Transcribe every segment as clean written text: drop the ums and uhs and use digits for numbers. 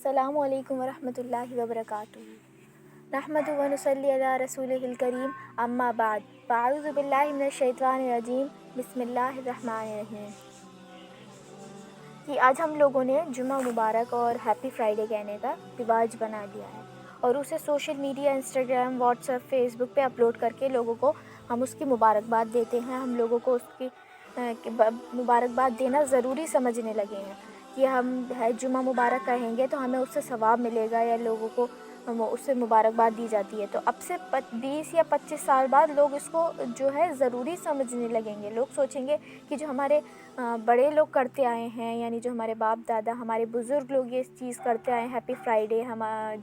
السلام علیکم ورحمۃ اللہ وبرکاتہ۔ نحمدہ و نصلی علی رسولہ الکریم، اما بعد، فاعوذ باللہ من الشیطان الرجیم، بسم اللہ الرحمن الرحیم۔ کہ آج ہم لوگوں نے جمعہ مبارک اور ہیپی فرائیڈے کہنے کا رواج بنا لیا ہے اور اسے social media, Instagram, WhatsApp, Facebook پہ اپلوڈ کر کے لوگوں کو ہم اس کی مبارکباد دیتے ہیں۔ ہم لوگوں کو اس کی مبارکباد دینا ضروری سمجھنے لگے ہیں کہ ہم جمعہ مبارک کہیں گے تو ہمیں اس سے ثواب ملے گا یا لوگوں کو اس سے مبارکباد دی جاتی ہے۔ تو اب سے 20 یا 25 سال بعد لوگ اس کو جو ہے ضروری سمجھنے لگیں گے۔ لوگ سوچیں گے کہ جو ہمارے بڑے لوگ کرتے آئے ہیں، یعنی جو ہمارے باپ دادا، ہمارے بزرگ لوگ یہ چیز کرتے آئے ہیں، ہیپی فرائیڈے،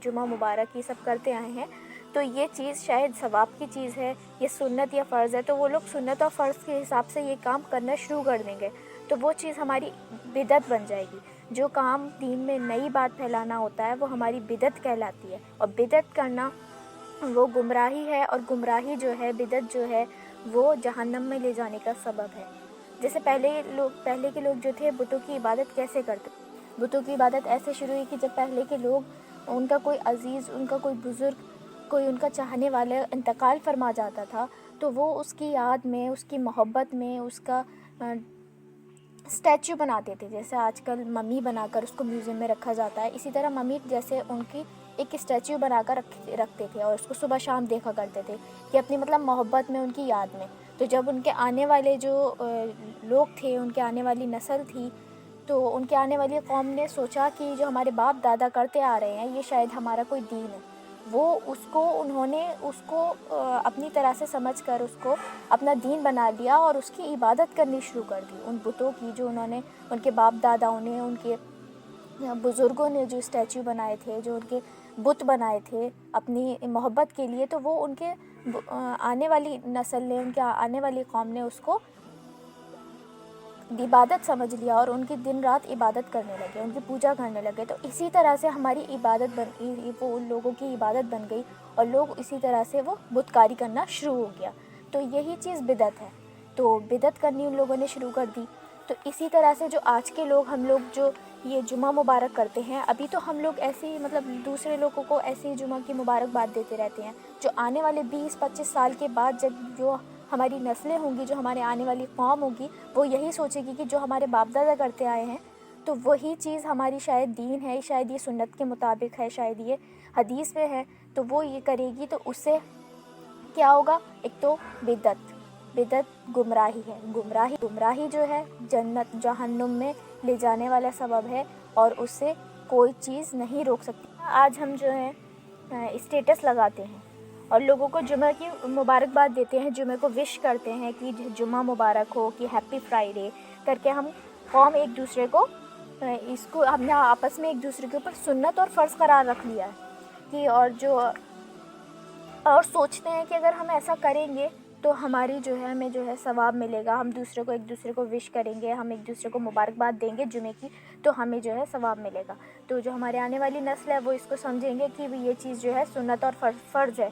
جمعہ مبارک، یہ سب کرتے آئے ہیں، تو یہ چیز شاید ثواب کی چیز ہے، یہ سنت یا فرض ہے، تو وہ لوگ سنت اور فرض کے حساب سے یہ کام کرنا شروع کر دیں گے، تو وہ چیز ہماری بدعت بن جائے گی۔ جو کام دین میں نئی بات پھیلانا ہوتا ہے وہ ہماری بدعت کہلاتی ہے، اور بدعت کرنا وہ گمراہی ہے، اور گمراہی جو ہے، بدعت جو ہے، وہ جہنم میں لے جانے کا سبب ہے۔ جیسے پہلے کے لوگ جو تھے بتوں کی عبادت کیسے کرتے؟ بتوں کی عبادت ایسے شروع ہوئی کہ جب پہلے کے لوگ، ان کا کوئی عزیز، ان کا کوئی بزرگ، کوئی ان کا چاہنے والا انتقال فرما جاتا تھا، تو وہ اس کی یاد میں، اس کی محبت میں اس کا اسٹیچو بناتے تھے۔ جیسے آج کل ممی بنا کر اس کو میوزیم میں رکھا جاتا ہے، اسی طرح ممی جیسے ان کی ایک اسٹیچو بنا کر رکھتے تھے اور اس کو صبح شام دیکھا کرتے تھے کہ اپنی محبت میں، ان کی یاد میں۔ تو جب ان کے آنے والے جو لوگ تھے، ان کے آنے والی نسل تھی، تو ان کے آنے والی قوم نے سوچا کہ جو ہمارے باپ دادا کرتے آ رہے ہیں یہ شاید ہمارا کوئی دین ہے۔ انہوں نے اس کو اپنی طرح سے سمجھ کر اس کو اپنا دین بنا لیا اور اس کی عبادت کرنی شروع کر دی، ان بتوں کی، جو انہوں نے، ان کے باپ داداؤں نے، ان کے بزرگوں نے جو اسٹیچو بنائے تھے، جو ان کے بت بنائے تھے اپنی محبت کے لیے، تو وہ ان کے آنے والی نسل نے، ان کے آنے والی قوم نے اس کو عبادت سمجھ لیا اور ان کی دن رات عبادت کرنے لگے، ان کی پوجا کرنے لگے۔ تو اسی طرح سے ہماری عبادت وہ ان لوگوں کی عبادت بن گئی اور لوگ اسی طرح سے وہ بت کاری کرنا شروع ہو گیا۔ تو یہی چیز بدعت ہے، تو بدعت کرنی ان لوگوں نے شروع کر دی۔ تو اسی طرح سے جو آج کے لوگ، ہم لوگ جو یہ جمعہ مبارک کرتے ہیں، ابھی تو ہم لوگ ایسے ہی دوسرے لوگوں کو ایسے ہی جمعہ کی مبارکباد دیتے رہتے ہیں۔ جو آنے والے 20-25 سال کے بعد جب جو ہماری نسلیں ہوں گی، جو ہمارے آنے والی قوم ہوگی، وہ یہی سوچے گی کہ جو ہمارے باپ دادا کرتے آئے ہیں تو وہی چیز ہماری شاید دین ہے، شاید یہ سنت کے مطابق ہے، شاید یہ حدیث میں ہے، تو وہ یہ کرے گی، تو اس سے کیا ہوگا؟ ایک تو بدعت گمراہی ہے، گمراہی جو ہے جہنم میں لے جانے والا سبب ہے، اور اس سے کوئی چیز نہیں روک سکتی۔ آج ہم جو ہے اسٹیٹس لگاتے ہیں اور لوگوں کو جمعہ کی مبارکباد دیتے ہیں، جمعہ کو وش کرتے ہیں کہ جمعہ مبارک ہو، کہ ہیپی فرائیڈے کر کے ہم قوم ایک دوسرے کو، اس کو ہم نے آپس میں ایک دوسرے کے اوپر سنت اور فرض قرار رکھ لیا ہے کہ اور سوچتے ہیں کہ اگر ہم ایسا کریں گے تو ہماری جو ہے، ہمیں جو ہے ثواب ملے گا، ہم ایک دوسرے کو وش کریں گے، ہم ایک دوسرے کو مبارکباد دیں گے جمعے کی، تو ہمیں جو ہے ثواب ملے گا۔ تو جو ہمارے آنے والی نسل ہے وہ اس کو سمجھیں گے کہ یہ چیز جو ہے سنت اور فرض ہے،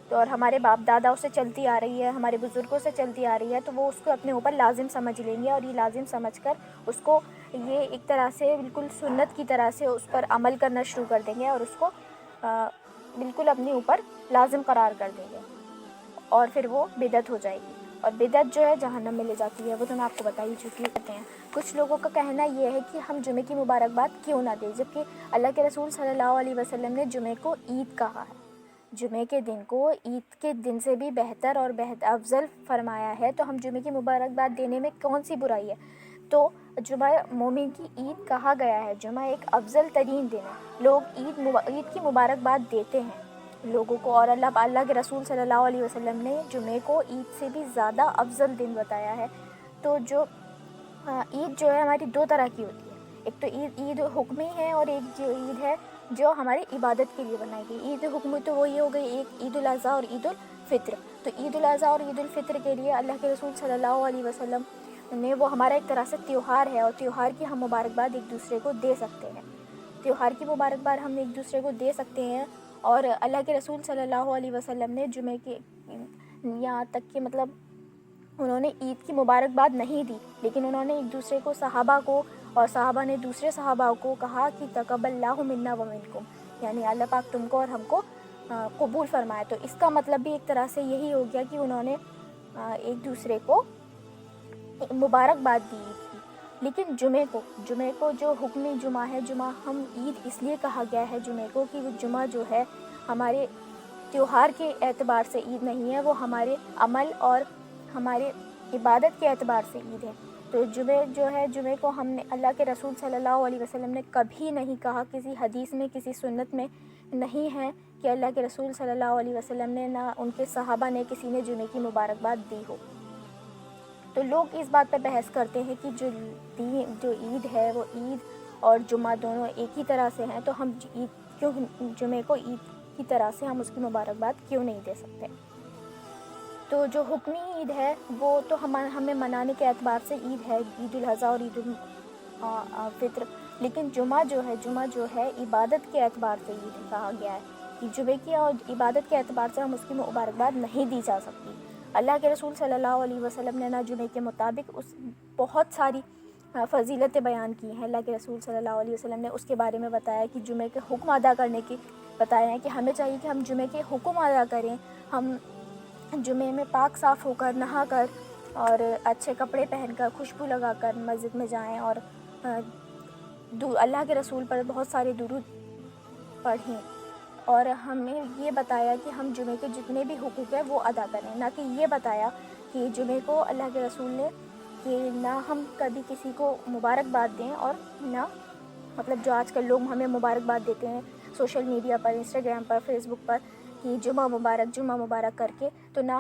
تو اور ہمارے باپ داداؤں سے چلتی آ رہی ہے، ہمارے بزرگوں سے چلتی آ رہی ہے، تو وہ اس کو اپنے اوپر لازم سمجھ لیں گے، اور یہ لازم سمجھ کر اس کو یہ ایک طرح سے بالکل سنت کی طرح سے اس پر عمل کرنا شروع کر دیں گے، اور اس کو بالکل اپنے اوپر لازم قرار کر دیں گے، اور پھر وہ بدعت ہو جائے گی، اور بدعت جو ہے جہنم میں لے جاتی ہے، وہ تو میں آپ کو بتا ہی چکی ہوں۔ کچھ لوگوں کا کہنا یہ ہے کہ ہم جمعے کی مبارکباد کیوں نہ دیں، جبکہ اللہ کے رسول صلی اللہ علیہ وسلم نے جمعے کو عید کہا ہے، جمعے کے دن کو عید کے دن سے بھی بہتر اور افضل فرمایا ہے، تو ہم جمعے کی مبارکباد دینے میں کون سی برائی ہے؟ تو جمعہ مومن کی عید کہا گیا ہے، جمعہ ایک افضل ترین دن ہے، لوگ عید کی مبارکباد دیتے ہیں لوگوں کو، اور اللہ کے رسول صلی اللہ علیہ وسلم نے جمعے کو عید سے بھی زیادہ افضل دن بتایا ہے۔ تو جو عید جو ہے ہماری دو طرح کی ہوتی ہے، ایک تو عید حکمی ہے، اور ایک جو عید ہے جو ہماری عبادت کے لیے بنائی گئی۔ عید حکمی تو وہ یہ ہو گئی، ایک عید الاضحیٰ اور عید الفطر۔ تو عید الاضحیٰ اور عید الفطر کے لیے اللہ کے رسول صلی اللہ علیہ وسلم نے، وہ ہمارا ایک طرح سے تیوہار ہے، اور تیوہار کی ہم مبارکباد ایک دوسرے کو دے سکتے ہیں، تیوہار کی مبارکباد ہم ایک دوسرے کو دے سکتے ہیں۔ اور اللہ کے رسول صلی اللہ علیہ وسلم نے جمعے کے، یہاں تک کہ انہوں نے عید کی مبارکباد نہیں دی، لیکن انہوں نے ایک دوسرے کو، صحابہ کو اور صحابہ نے دوسرے صحابہ کو کہا کہ تقبل اللہ منا و منکم، یعنی اللہ پاک تم کو اور ہم کو قبول فرمائے. تو اس کا مطلب بھی ایک طرح سے یہی ہو گیا کہ انہوں نے ایک دوسرے کو مبارکباد دی عید کی. لیکن جمعے کو جو حکمی جمعہ ہے، جمعہ ہم عید اس لیے کہا گیا ہے جمعے کو کہ وہ جمعہ جو ہے ہمارے تیوہار کے اعتبار سے عید نہیں ہے، وہ ہمارے عمل اور ہمارے عبادت کے اعتبار سے عید ہے. تو جمعے کو ہم نے اللہ کے رسول صلی اللہ علیہ وسلم نے کبھی نہیں کہا، کسی حدیث میں کسی سنت میں نہیں ہے کہ اللہ کے رسول صلی اللہ علیہ وسلم نے نہ ان کے صحابہ نے کسی نے جمعے کی مبارکباد دی ہو. تو لوگ اس بات پہ بحث کرتے ہیں کہ جو عید ہے وہ عید اور جمعہ دونوں ایک ہی طرح سے ہیں، تو ہم جمعے کو عید کی طرح سے ہم اس کی مبارکباد کیوں نہیں دے سکتے. تو جو حکمی عید ہے وہ تو ہمیں منانے کے اعتبار سے عید ہے، عید الاضحیٰ اور عید الفطر. لیکن جمعہ جو ہے عبادت کے اعتبار سے عید کہا گیا ہے کہ جمعے کی اور عبادت کے اعتبار سے ہم اس کی مبارکباد نہیں دی جا سکتی. اللہ کے رسول صلی اللہ علیہ وسلم نے نہ جمعے کے مطابق بہت ساری فضیلتیں بیان کی ہیں. اللہ کے رسول صلی اللہ علیہ وسلم نے اس کے بارے میں بتایا کہ جمعے کے حکم ادا کرنے کی بتایا ہے کہ ہمیں چاہیے کہ ہم جمعے کے حکم ادا کریں. ہم جمعے میں پاک صاف ہو کر، نہا کر اور اچھے کپڑے پہن کر، خوشبو لگا کر مسجد میں جائیں اور اللہ کے رسول پر بہت سارے درود پڑھیں. اور ہمیں یہ بتایا کہ ہم جمعے کے جتنے بھی حقوق ہیں وہ ادا کریں، نہ کہ یہ بتایا کہ جمعے کو اللہ کے رسول نے کہ نہ ہم کبھی کسی کو مبارکباد دیں، اور نہ مطلب جو آج کل لوگ ہمیں مبارکباد دیتے ہیں سوشل میڈیا پر، انسٹاگرام پر، فیس بک پر کہ جمعہ مبارک کر کے، تو نہ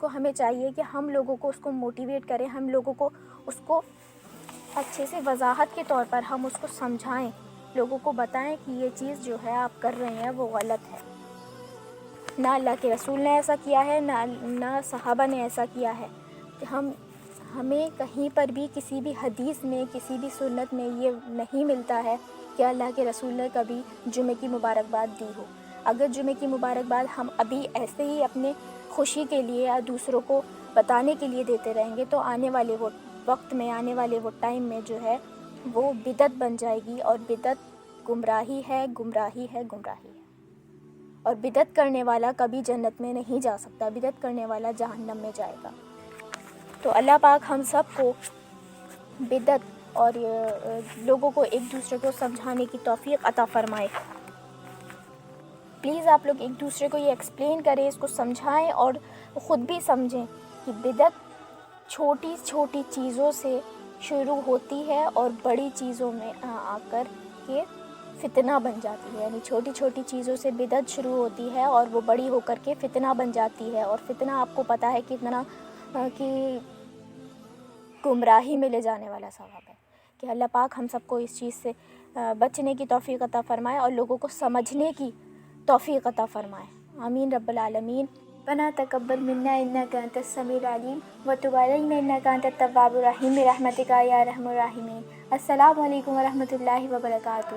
ہمیں چاہیے کہ ہم لوگوں کو اس کو موٹیویٹ کریں، ہم لوگوں کو اس کو اچھے سے وضاحت کے طور پر ہم اس کو سمجھائیں، لوگوں کو بتائیں کہ یہ چیز جو ہے آپ کر رہے ہیں وہ غلط ہے. نہ اللہ کے رسول نے ایسا کیا ہے، نہ صحابہ نے ایسا کیا ہے. ہمیں کہیں پر بھی کسی بھی حدیث میں، کسی بھی سنت میں یہ نہیں ملتا ہے کہ اللہ کے رسول نے کبھی جمعے کی مبارکباد دی ہو. اگر جمعے کی مبارکباد ہم ابھی ایسے ہی اپنے خوشی کے لیے یا دوسروں کو بتانے کے لیے دیتے رہیں گے تو آنے والے وہ وقت میں، آنے والے وہ ٹائم میں جو ہے وہ بدعت بن جائے گی. اور بدعت گمراہی ہے. اور بدعت کرنے والا کبھی جنت میں نہیں جا سکتا، بدعت کرنے والا جہنم میں جائے گا. تو اللہ پاک ہم سب کو بدعت اور لوگوں کو ایک دوسرے کو سمجھانے کی توفیق عطا فرمائے. پلیز آپ لوگ ایک دوسرے کو یہ ایکسپلین کریں، اس کو سمجھائیں اور خود بھی سمجھیں کہ بدعت چھوٹی چھوٹی چیزوں سے شروع ہوتی ہے اور بڑی چیزوں میں آ کر کے فتنہ بن جاتی ہے. یعنی چھوٹی چھوٹی چیزوں سے بدعت شروع ہوتی ہے اور وہ بڑی ہو کر کے فتنہ بن جاتی ہے. اور فتنہ آپ کو پتہ ہے کتنا کہ گمراہی میں لے جانے والا سبب ہے. کہ اللہ پاک ہم سب کو اس چیز سے بچنے کی توفیق عطا فرمائے اور لوگوں کو سمجھنے کی توفیق عطا فرمائے. آمین رب العالمین. ربنا تقبل منا انک انت السمیع العلیم وتب علینا انک انت التواب الرحیم برحمتک یا ارحم الراحمین. السلام علیکم ورحمۃ اللہ وبرکاتہ.